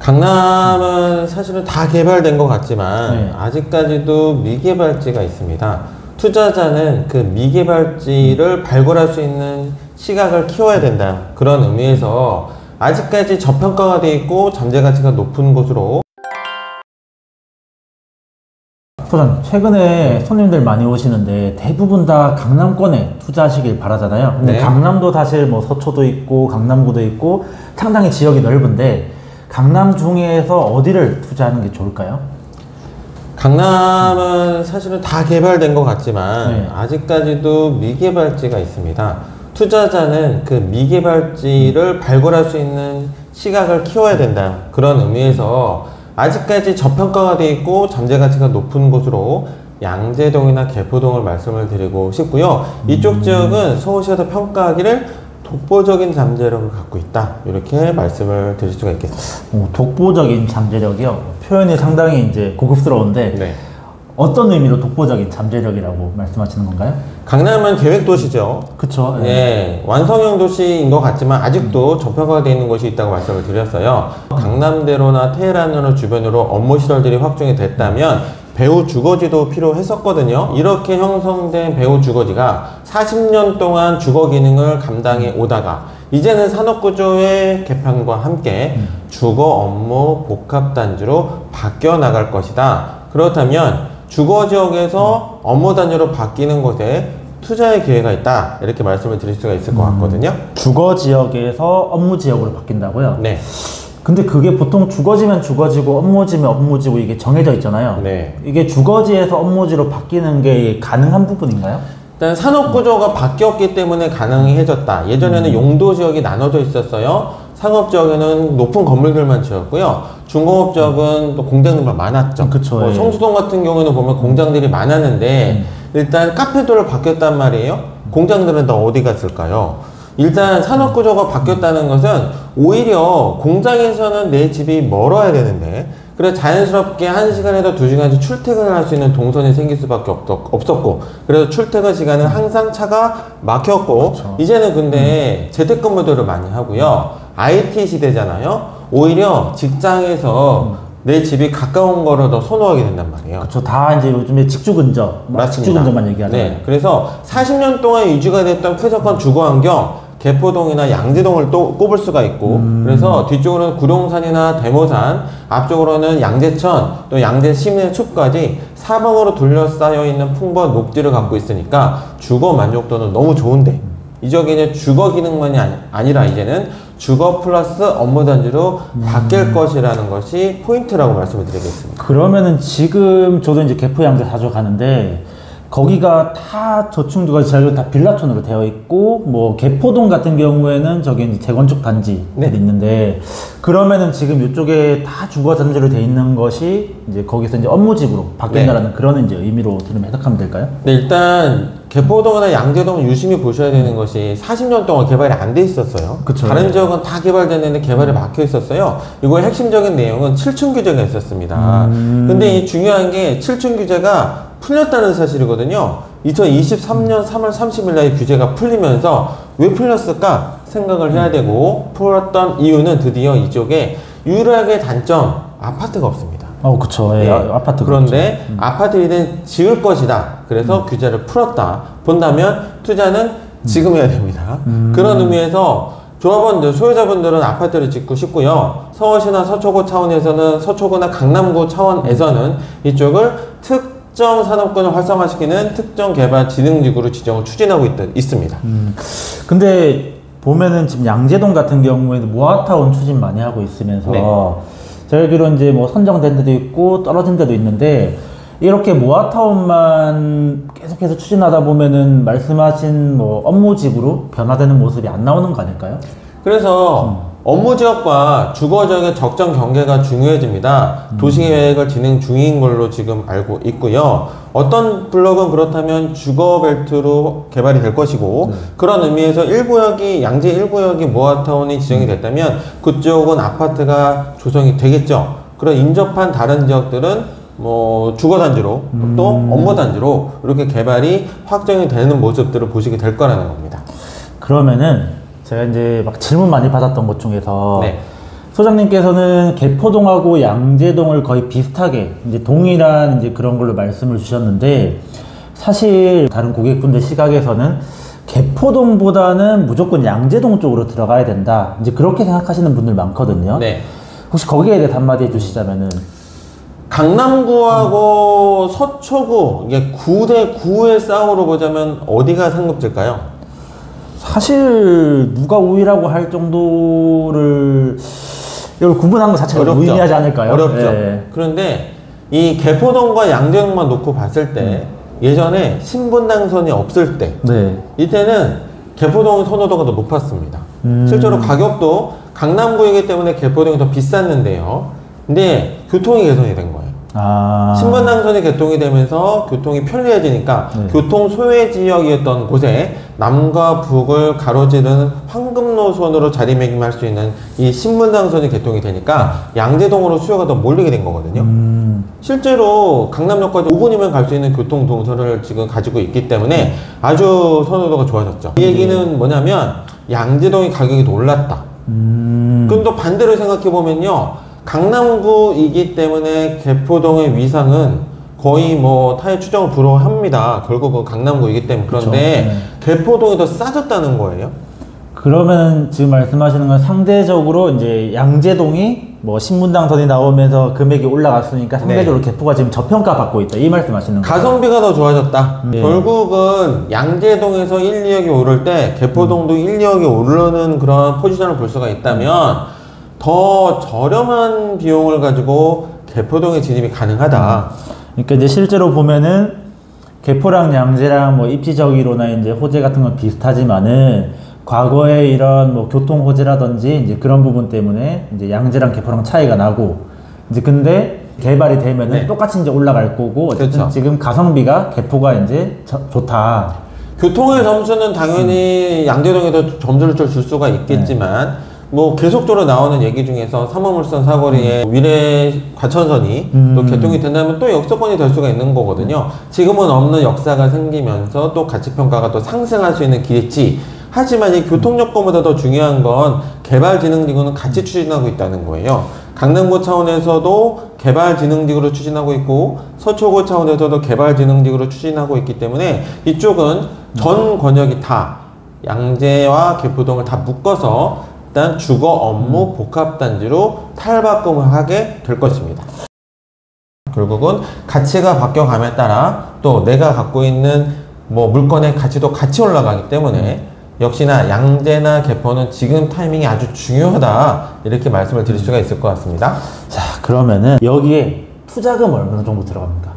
강남은 사실은 다 개발된 것 같지만 네. 아직까지도 미개발지가 있습니다. 투자자는 그 미개발지를 발굴할 수 있는 시각을 키워야 된다. 그런 의미에서 아직까지 저평가가 되어 있고 잠재 가치가 높은 곳으로. 소장, 최근에 손님들 많이 오시는데 대부분 다 강남권에 투자하시길 바라잖아요. 근데 네. 강남도 사실 뭐 서초도 있고 강남구도 있고 상당히 지역이 넓은데 강남 중에서 어디를 투자하는 게 좋을까요? 강남은 사실은 다 개발된 것 같지만 네. 아직까지도 미개발지가 있습니다. 투자자는 그 미개발지를 발굴할 수 있는 시각을 키워야 된다. 그런 의미에서 아직까지 저평가가 되어 있고 잠재 가치가 높은 곳으로 양재동이나 개포동을 말씀을 드리고 싶고요. 이쪽 지역은 서울시에서 평가하기를 독보적인 잠재력을 갖고 있다. 이렇게 말씀을 드릴 수가 있겠습니다. 독보적인 잠재력이요. 표현이 상당히 이제 고급스러운데 네. 어떤 의미로 독보적인 잠재력이라고 말씀하시는 건가요? 강남은 계획도시죠. 그쵸. 네, 완성형 도시인 것 같지만 아직도 저평가가 되어 있는 곳이 있다고 말씀을 드렸어요. 강남대로나 테헤란로 주변으로 업무 시설들이 확충이 됐다면 배후 주거지도 필요했었거든요. 이렇게 형성된 배후 주거지가 40년 동안 주거 기능을 감당해 오다가 이제는 산업구조의 개편과 함께 주거 업무 복합단지로 바뀌어 나갈 것이다. 그렇다면 주거지역에서 업무단지로 바뀌는 곳에 투자의 기회가 있다. 이렇게 말씀을 드릴 수가 있을 것 같거든요. 주거지역에서 업무지역으로 바뀐다고요? 네. 근데 그게 보통 주거지면 주거지고 업무지면 업무지고 이게 정해져 있잖아요. 네. 이게 주거지에서 업무지로 바뀌는 게 가능한 부분인가요? 일단 산업구조가 바뀌었기 때문에 가능해졌다. 예전에는 용도지역이 나눠져 있었어요. 상업지역에는 높은 건물들만 지었고요. 중공업지역은 또 공장들만 많았죠. 그쵸, 뭐 예. 성수동 같은 경우는 보면 공장들이 많았는데 일단 카페도로 바뀌었단 말이에요. 공장들은 다 어디 갔을까요? 일단 산업구조가 바뀌었다는 것은 오히려 공장에서는 내 집이 멀어야 되는데 그래서 자연스럽게 1시간에서 2시간씩 출퇴근을 할 수 있는 동선이 생길 수밖에 없었고 그래서 출퇴근 시간은 항상 차가 막혔고 그렇죠. 이제는 근데 재택근무들을 많이 하고요. IT 시대잖아요. 오히려 직장에서 내 집이 가까운 거를 더 선호하게 된단 말이에요. 그렇죠. 다 이제 요즘에 직주 근접, 직주 근접만 얘기하잖아요. 네, 그래서 40년 동안 유지가 됐던 쾌적한 주거 환경, 개포동이나 양재동을 또 꼽을 수가 있고 그래서 뒤쪽으로는 구룡산이나 대모산, 앞쪽으로는 양재천, 또 양재 시민의 숲까지 사방으로 둘러싸여 있는 풍부한 녹지를 갖고 있으니까 주거 만족도는 너무 좋은데 이 지역이 이제 주거 기능만이 아니라 이제는 주거 플러스 업무단지로 바뀔 것이라는 것이 포인트라고 말씀을 드리겠습니다. 그러면은 지금 저도 이제 개포 양재 자주 가는데 거기가 다 저층도가 다 빌라촌으로 되어 있고 뭐 개포동 같은 경우에는 저기 이제 재건축 단지들이 네. 있는데 그러면은 지금 이쪽에 다 주거 단지로 되어 있는 것이 이제 거기서 이제 업무집으로 바뀐다라는 네. 그런 이제 의미로 지금 해석하면 될까요? 네, 일단 개포동이나 양재동을 유심히 보셔야 되는 것이 40년 동안 개발이 안 돼 있었어요. 그쵸. 다른 지역은 다 개발됐는데 개발이 막혀 있었어요. 이거의 핵심적인 내용은 7층 규제가 있었습니다. 근데 이 중요한 게 7층 규제가 풀렸다는 사실이거든요. 2023년 3월 30일 날 규제가 풀리면서 왜 풀렸을까 생각을 해야 되고 풀었던 이유는 드디어 이쪽에 유일하게 단점 아파트가 없습니다. 그쵸. 예, 네. 아파트. 그런데 아파트를 지을 것이다. 그래서 규제를 풀었다. 본다면 투자는 지금 해야 됩니다. 그런 의미에서 조합원들, 소유자분들은 아파트를 짓고 싶고요. 서울시나 서초구 차원에서는 서초구나 강남구 차원에서는 이쪽을 특정 산업군을 활성화시키는 특정 개발 진흥지구로 지정을 추진하고 있습니다. 근데 보면은 지금 양재동 같은 경우에는 모아타운 추진 많이 하고 있으면서 네. 제가 알기로 이제 뭐 선정된 데도 있고 떨어진 데도 있는데 이렇게 모아타운만 계속해서 추진하다 보면은 말씀하신 뭐 업무지구로 변화되는 모습이 안 나오는 거 아닐까요? 그래서 업무지역과 주거지역의 적정 경계가 중요해집니다. 도시계획을 진행 중인 걸로 지금 알고 있고요. 어떤 블록은 그렇다면 주거벨트로 개발이 될 것이고 그런 의미에서 1구역이 양재 1구역이 모아타운이 지정이 됐다면 그쪽은 아파트가 조성이 되겠죠. 그런 인접한 다른 지역들은 뭐 주거단지로 또 업무단지로 이렇게 개발이 확정이 되는 모습들을 보시게 될 거라는 겁니다. 그러면은 제가 이제 막 질문 많이 받았던 것 중에서 네. 소장님께서는 개포동하고 양재동을 거의 비슷하게 이제 동일한 이제 그런 걸로 말씀을 주셨는데, 사실 다른 고객분들 시각에서는 개포동보다는 무조건 양재동 쪽으로 들어가야 된다, 이제 그렇게 생각하시는 분들 많거든요. 네. 혹시 거기에 대해 한마디 해주시자면은. 강남구하고 서초구, 이게 9대 9의 싸움으로 보자면 어디가 상급질까요? 사실 누가 우위라고 할 정도를 이걸 구분한 것 자체가 어렵죠. 무의미하지 않을까요? 어렵죠. 네. 그런데 이 개포동과 양재동만 놓고 봤을 때 예전에 신분당선이 없을 때 네. 이때는 개포동 선호도가 더 높았습니다. 실제로 가격도 강남구이기 때문에 개포동이 더 비쌌는데요. 근데 교통이 개선이 된 거예요. 아. 신분당선이 개통이 되면서 교통이 편리해지니까 네. 교통 소외 지역이었던 곳에 남과 북을 가로지르는 황금 노선으로 자리매김할 수 있는 이 신분당선이 개통이 되니까 양재동으로 수요가 더 몰리게 된 거거든요. 실제로 강남역까지 5분이면 갈 수 있는 교통 동선을 지금 가지고 있기 때문에 아주 선호도가 좋아졌죠. 이 얘기는 뭐냐면 양재동이 가격이 올랐다. 그럼 또 반대로 생각해 보면요, 강남구이기 때문에 개포동의 위상은 거의 뭐 타의 추정을 불허합니다. 결국은 강남구이기 때문에. 그런데 개포동이 더 싸졌다는 거예요. 그러면 지금 말씀하시는 건 상대적으로 이제 양재동이 뭐 신분당선이 나오면서 금액이 올라갔으니까 상대적으로 개포가 지금 저평가 받고 있다, 이 말씀하시는 거예요? 가성비가 더 좋아졌다. 네. 결국은 양재동에서 1, 2억이 오를 때 개포동도 1, 2억이 오르는 그런 포지션을 볼 수가 있다면 더 저렴한 비용을 가지고 개포동에 진입이 가능하다. 그러니까 이제 실제로 보면은 개포랑 양재랑 뭐 입지적이로나 이제 호재 같은 건 비슷하지만은 과거에 이런 뭐 교통 호재라든지 이제 그런 부분 때문에 이제 양재랑 개포랑 차이가 나고, 이제 근데 개발이 되면은 네. 똑같이 이제 올라갈 거고, 어쨌든 그렇죠. 지금 가성비가 개포가 이제 좋다. 교통의 점수는 당연히 양재동에 더 점수를 줄 수가 있겠지만 뭐 계속적으로 나오는 얘기 중에서 삼호물선 사거리에 위례 과천선이 또 개통이 된다면 또 역세권이 될 수가 있는 거거든요. 지금은 없는 역사가 생기면서 또 가치평가가 또 상승할 수 있는 기회치. 하지만 이 교통여건보다 더 중요한 건 개발진흥지구는 같이 추진하고 있다는 거예요. 강남구 차원에서도 개발진흥지구로 추진하고 있고 서초구 차원에서도 개발진흥지구로 추진하고 있기 때문에 이쪽은 전 권역이 다 양재와 개포동을 다 묶어서 일단 주거 업무 복합단지로 탈바꿈을 하게 될 것입니다. 결국은 가치가 바뀌어감에 따라 또 내가 갖고 있는 뭐 물건의 가치도 같이 올라가기 때문에 역시나 양재나 개포는 지금 타이밍이 아주 중요하다, 이렇게 말씀을 드릴 수가 있을 것 같습니다. 자, 그러면은 여기에 투자금 어느 정도 들어갑니까?